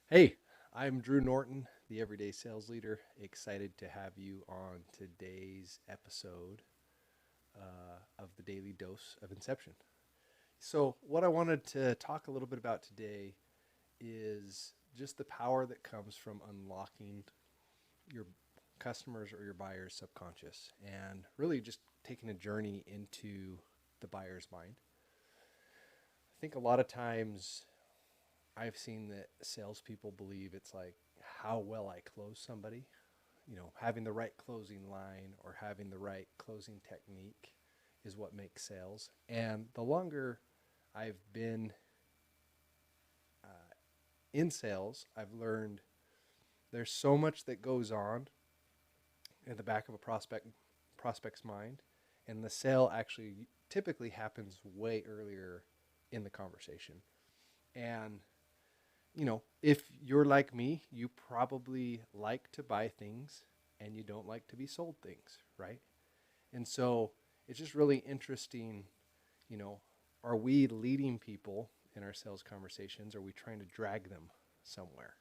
Hey, I'm Drew Norton, the Everyday Sales Leader. Excited to have you on today's episode of the Daily Dose of Inception. So, what I wanted to talk a little bit about today is just the power that comes from unlocking your customers or your buyer's subconscious and really just taking a journey into the buyer's mind. I think a lot of times I've seen that salespeople believe it's like how well I close somebody, having the right closing line or having the right closing technique is what makes sales. And the longer I've been in sales, I've learned there's so much that goes on in the back of a prospect's mind, and the sale actually typically happens way earlier in the conversation. And if you're like me, you probably like to buy things and you don't like to be sold things, right? And so it's just really interesting, you know, are we leading people in our sales conversations? Or are we trying to drag them somewhere?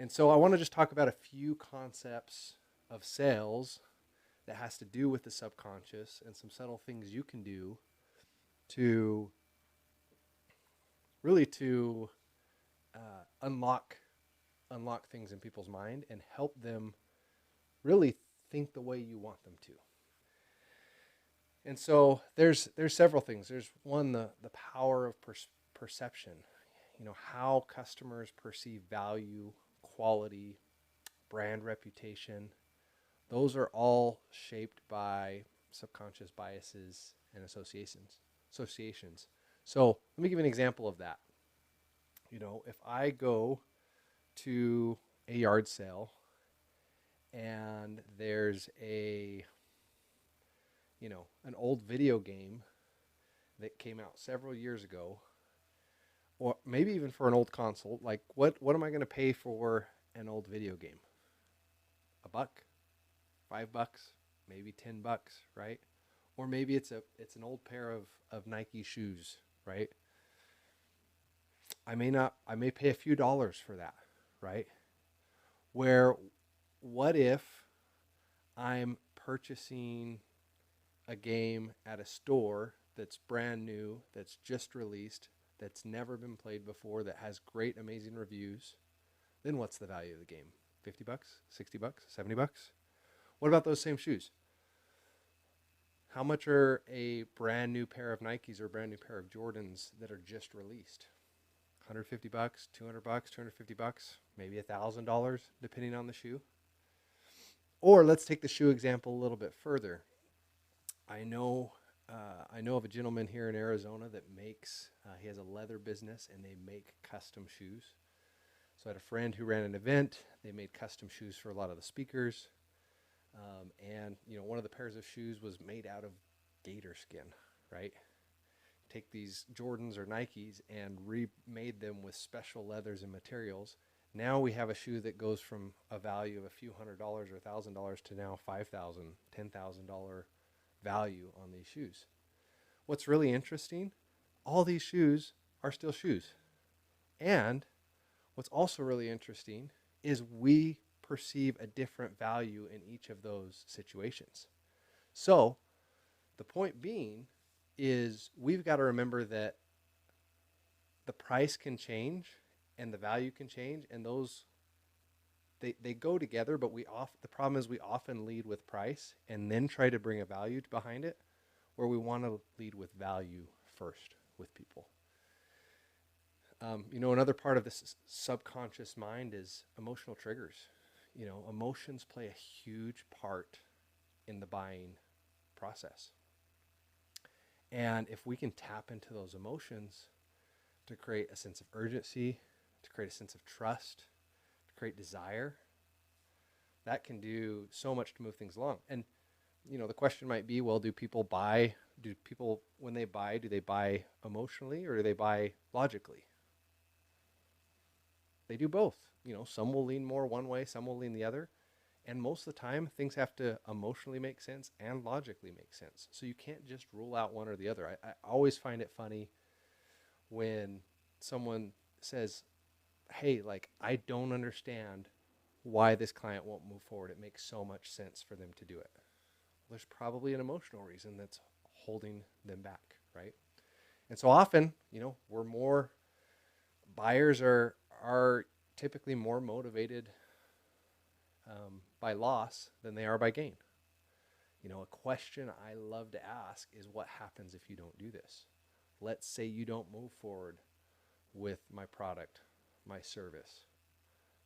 And so I want to just talk about a few concepts of sales that has to do with the subconscious and some subtle things you can do to really to unlock things in people's mind and help them really think the way you want them to. And so there's several things. There's one, the power of perception. How customers perceive value, quality, brand reputation. Those are all shaped by subconscious biases and associations. So let me give you an example of that. If I go to a yard sale and there's an old video game that came out several years ago, or maybe even for an old console, like what am I going to pay for an old video game? A buck, $5, maybe $10, right? Or maybe it's an old pair of Nike shoes, right? I may pay a few dollars for that, right? Where what if I'm purchasing a game at a store that's brand new, that's just released, that's never been played before, that has great, amazing reviews? Then what's the value of the game? 50 bucks, 60 bucks, 70 bucks? What about those same shoes? How much are a brand new pair of Nikes or a brand new pair of Jordans that are just released? 150 bucks, 200 bucks, 250 bucks, maybe $1,000 depending on the shoe. Or let's take the shoe example a little bit further. I know of a gentleman here in Arizona that makes, he has a leather business and they make custom shoes. So I had a friend who ran an event. They made custom shoes for a lot of the speakers. And one of the pairs of shoes was made out of gator skin, right? Take these Jordans or Nikes and remade them with special leathers and materials. Now we have a shoe that goes from a value of a few $100s or $1,000 to now $5,000, $10,000 value on these shoes. What's really interesting, all these shoes are still shoes. And what's also really interesting is we perceive a different value in each of those situations. So the point being is we've got to remember that the price can change and the value can change, and those they go together, but the problem is we often lead with price and then try to bring a value behind it, where we want to lead with value first with people. Another part of this subconscious mind is emotional triggers. Emotions play a huge part in the buying process. And if we can tap into those emotions to create a sense of urgency, to create a sense of trust, to create desire, that can do so much to move things along. And the question might be, well, do people when they buy, do they buy emotionally or do they buy logically? They do both. Some will lean more one way, some will lean the other. And most of the time, things have to emotionally make sense and logically make sense. So you can't just rule out one or the other. I always find it funny when someone says, hey, like, I don't understand why this client won't move forward. It makes so much sense for them to do it. There's probably an emotional reason that's holding them back, right? And so often, we're more buyers are typically more motivated by loss than they are by gain. A question I love to ask is, what happens if you don't do this? Let's say you don't move forward with my product, my service.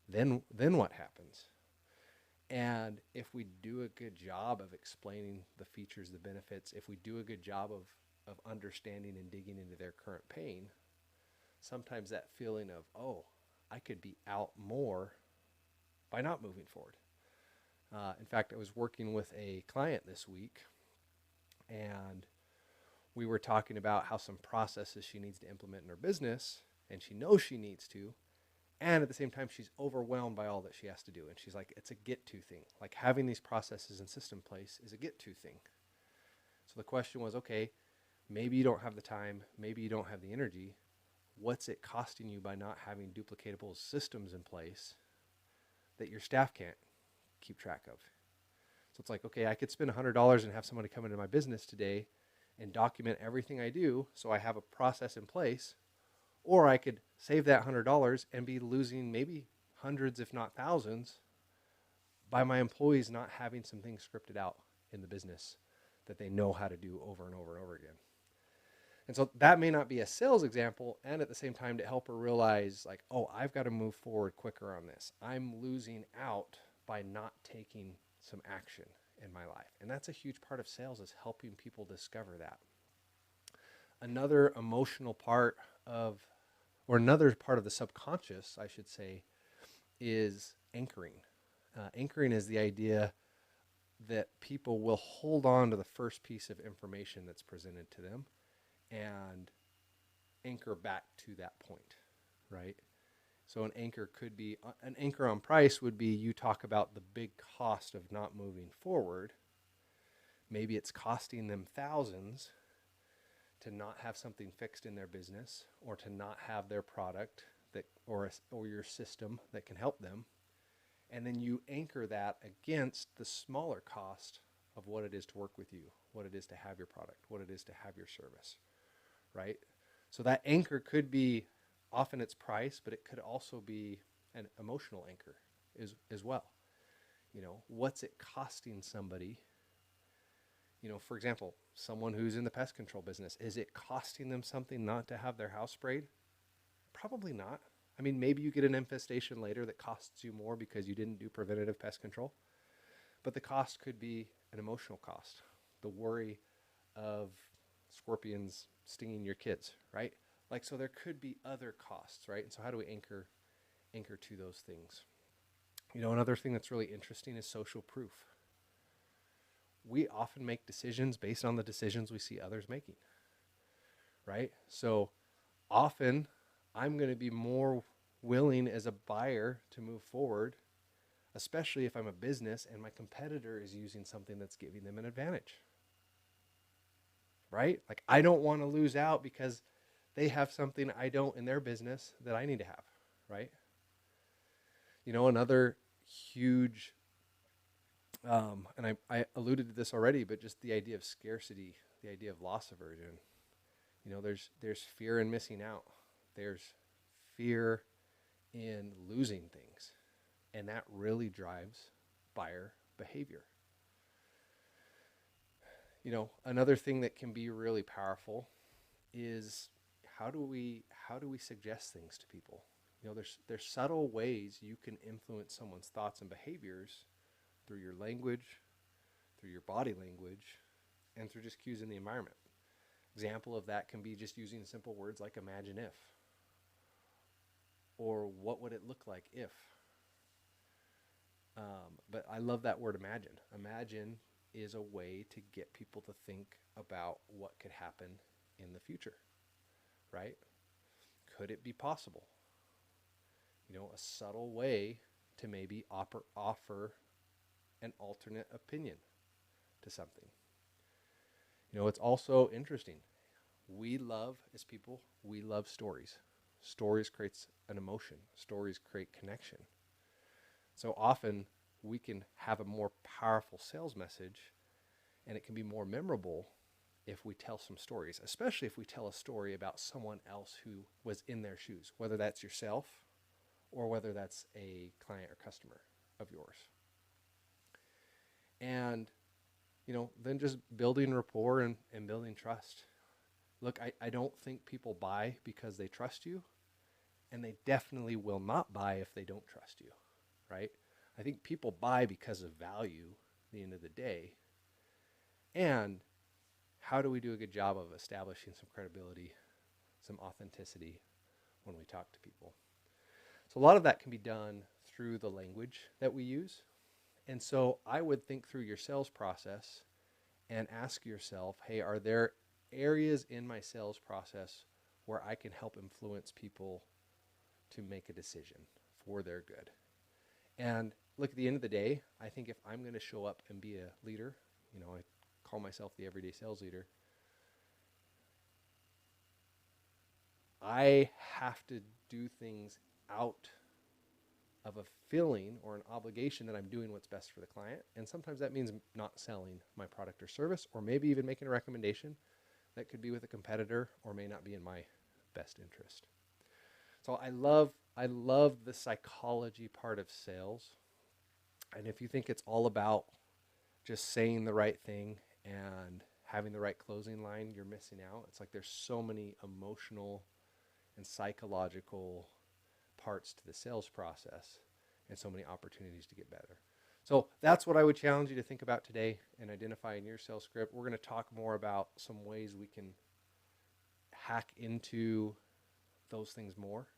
Then what happens? And if we do a good job of explaining the features, the benefits, if we do a good job of understanding and digging into their current pain, sometimes that feeling of, oh, I could be out more by not moving forward. In fact, I was working with a client this week, and we were talking about how some processes she needs to implement in her business, and she knows she needs to, and at the same time, she's overwhelmed by all that she has to do. And she's like, it's a get-to thing. Like, having these processes and system in place is a get-to thing. So the question was, okay, maybe you don't have the time, maybe you don't have the energy. What's it costing you by not having duplicatable systems in place that your staff can't keep track of? So it's like, okay, I could spend $100 and have somebody come into my business today and document everything I do so I have a process in place. Or I could save that $100 and be losing maybe hundreds, if not thousands, by my employees not having some things scripted out in the business that they know how to do over and over and over again. And so that may not be a sales example, and at the same time to help her realize, like, oh, I've got to move forward quicker on this. I'm losing out by not taking some action in my life. And that's a huge part of sales, is helping people discover that. Another emotional part of, or another part of the subconscious, I should say, is anchoring. Anchoring is the idea that people will hold on to the first piece of information that's presented to them and anchor back to that point, right? So an anchor could be, an anchor on price would be, you talk about the big cost of not moving forward. Maybe it's costing them thousands to not have something fixed in their business, or to not have their product that, or your system that can help them. And then you anchor that against the smaller cost of what it is to work with you, what it is to have your product, what it is to have your service, right? So that anchor could be, often it's price, but it could also be an emotional anchor as well. What's it costing somebody? For example, someone who's in the pest control business, is it costing them something not to have their house sprayed? Probably not. I mean, maybe you get an infestation later that costs you more because you didn't do preventative pest control. But the cost could be an emotional cost. The worry of scorpions stinging your kids, right? Like, so there could be other costs, right? And so how do we anchor to those things? Another thing that's really interesting is social proof. We often make decisions based on the decisions we see others making, right? So often I'm going to be more willing as a buyer to move forward, especially if I'm a business and my competitor is using something that's giving them an advantage, right? Like, I don't want to lose out because they have something I don't in their business that I need to have, right? Another huge, and I alluded to this already, but just the idea of scarcity, the idea of loss aversion. There's fear in missing out. There's fear in losing things. And that really drives buyer behavior. Another thing that can be really powerful is, how do we suggest things to people? There's subtle ways you can influence someone's thoughts and behaviors through your language, through your body language, and through just cues in the environment. Example of that can be just using simple words like imagine if, or what would it look like if. But I love that word imagine. Imagine is a way to get people to think about what could happen in the future, right? Could it be possible? A subtle way to maybe offer an alternate opinion to something. It's also interesting. As people, we love stories. Stories creates an emotion. Stories create connection. So often we can have a more powerful sales message, and it can be more memorable if we tell some stories, especially if we tell a story about someone else who was in their shoes, whether that's yourself or whether that's a client or customer of yours. And, then just building rapport and building trust. Look, I don't think people buy because they trust you, and they definitely will not buy if they don't trust you, right? I think people buy because of value at the end of the day. And how do we do a good job of establishing some credibility, some authenticity when we talk to people? So a lot of that can be done through the language that we use. And so I would think through your sales process and ask yourself, hey, are there areas in my sales process where I can help influence people to make a decision for their good? And look, at the end of the day, I think if I'm going to show up and be a leader, I call myself the everyday sales leader, I have to do things out of a feeling or an obligation that I'm doing what's best for the client. And sometimes that means not selling my product or service, or maybe even making a recommendation that could be with a competitor or may not be in my best interest. So I love the psychology part of sales. And if you think it's all about just saying the right thing and having the right closing line, you're missing out. It's like there's so many emotional and psychological parts to the sales process and so many opportunities to get better. So that's what I would challenge you to think about today and identify in your sales script. We're going to talk more about some ways we can hack into those things more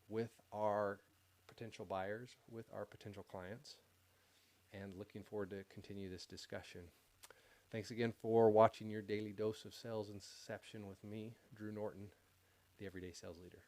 with our potential buyers, with our potential clients, and looking forward to continue this discussion. Thanks again for watching your daily dose of sales inception with me, Drew Norton, the Everyday Sales Leader.